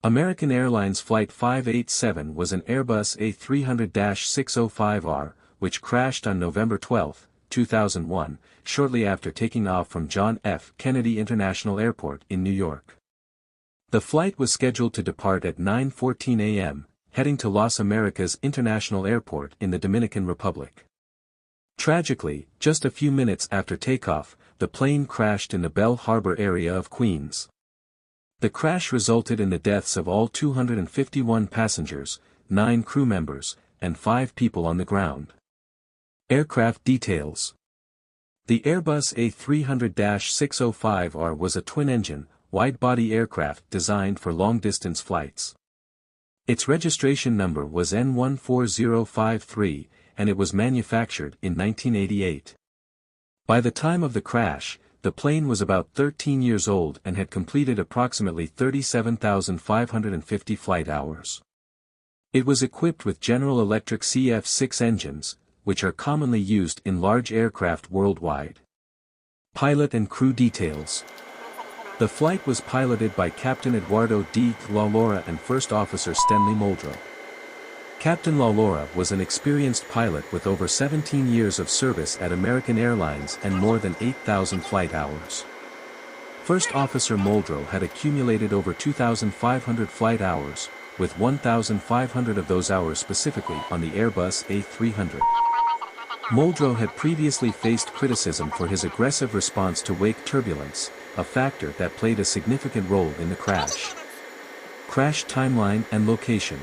American Airlines Flight 587 was an Airbus A300-605R, which crashed on November 12, 2001, shortly after taking off from John F. Kennedy International Airport in New York. The flight was scheduled to depart at 9:14 a.m., heading to Las Americas International Airport in the Dominican Republic. Tragically, just a few minutes after takeoff, the plane crashed in the Bell Harbor area of Queens. The crash resulted in the deaths of all 251 passengers, 9 crew members, and 5 people on the ground. Aircraft details. The Airbus A300-605R was a twin-engine, wide-body aircraft designed for long-distance flights. Its registration number was N14053, and it was manufactured in 1988. By the time of the crash, the plane was about 13 years old and had completed approximately 37,550 flight hours. It was equipped with General Electric CF6 engines, which are commonly used in large aircraft worldwide. Pilot and crew details. The flight was piloted by Captain Eduardo D. LaLaura and First Officer Stanley Muldrow. Captain LaLaura was an experienced pilot with over 17 years of service at American Airlines and more than 8,000 flight hours. First Officer Muldrow had accumulated over 2,500 flight hours, with 1,500 of those hours specifically on the Airbus A300. Muldrow had previously faced criticism for his aggressive response to wake turbulence, a factor that played a significant role in the crash. Crash timeline and location.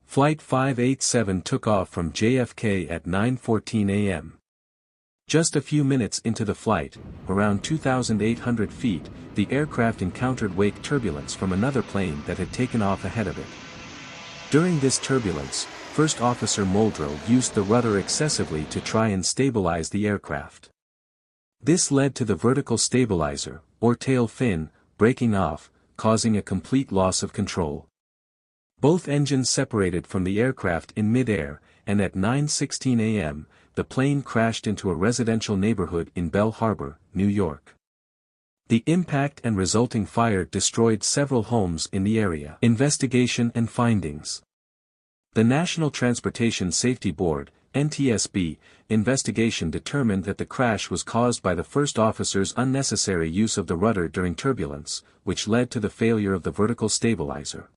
Flight 587 took off from JFK at 9:14 a.m. Just a few minutes into the flight, around 2,800 feet, the aircraft encountered wake turbulence from another plane that had taken off ahead of it. During this turbulence, First Officer Muldrow used the rudder excessively to try and stabilize the aircraft. This led to the vertical stabilizer, or tail fin, breaking off, causing a complete loss of control. Both engines separated from the aircraft in mid-air, and at 9:16 a.m., the plane crashed into a residential neighborhood in Bell Harbor, New York. The impact and resulting fire destroyed several homes in the area. Investigation and findings. The National Transportation Safety Board, NTSB, investigation determined that the crash was caused by the first officer's unnecessary use of the rudder during turbulence, which led to the failure of the vertical stabilizer.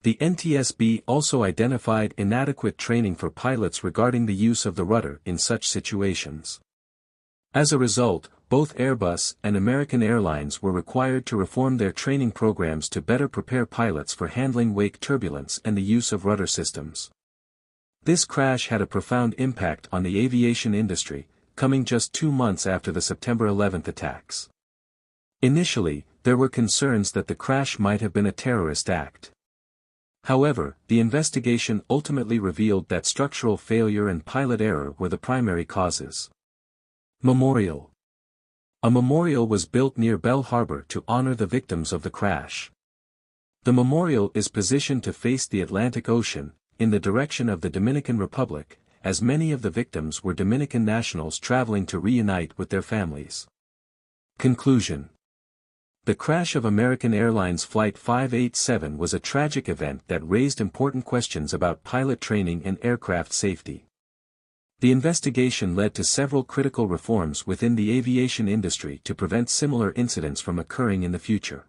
The NTSB also identified inadequate training for pilots regarding the use of the rudder in such situations. As a result, both Airbus and American Airlines were required to reform their training programs to better prepare pilots for handling wake turbulence and the use of rudder systems. This crash had a profound impact on the aviation industry, coming just 2 months after the September 11 attacks. Initially, there were concerns that the crash might have been a terrorist act. However, the investigation ultimately revealed that structural failure and pilot error were the primary causes. Memorial. A memorial was built near Bell Harbor to honor the victims of the crash. The memorial is positioned to face the Atlantic Ocean, in the direction of the Dominican Republic, as many of the victims were Dominican nationals traveling to reunite with their families. Conclusion. The crash of American Airlines Flight 587 was a tragic event that raised important questions about pilot training and aircraft safety. The investigation led to several critical reforms within the aviation industry to prevent similar incidents from occurring in the future.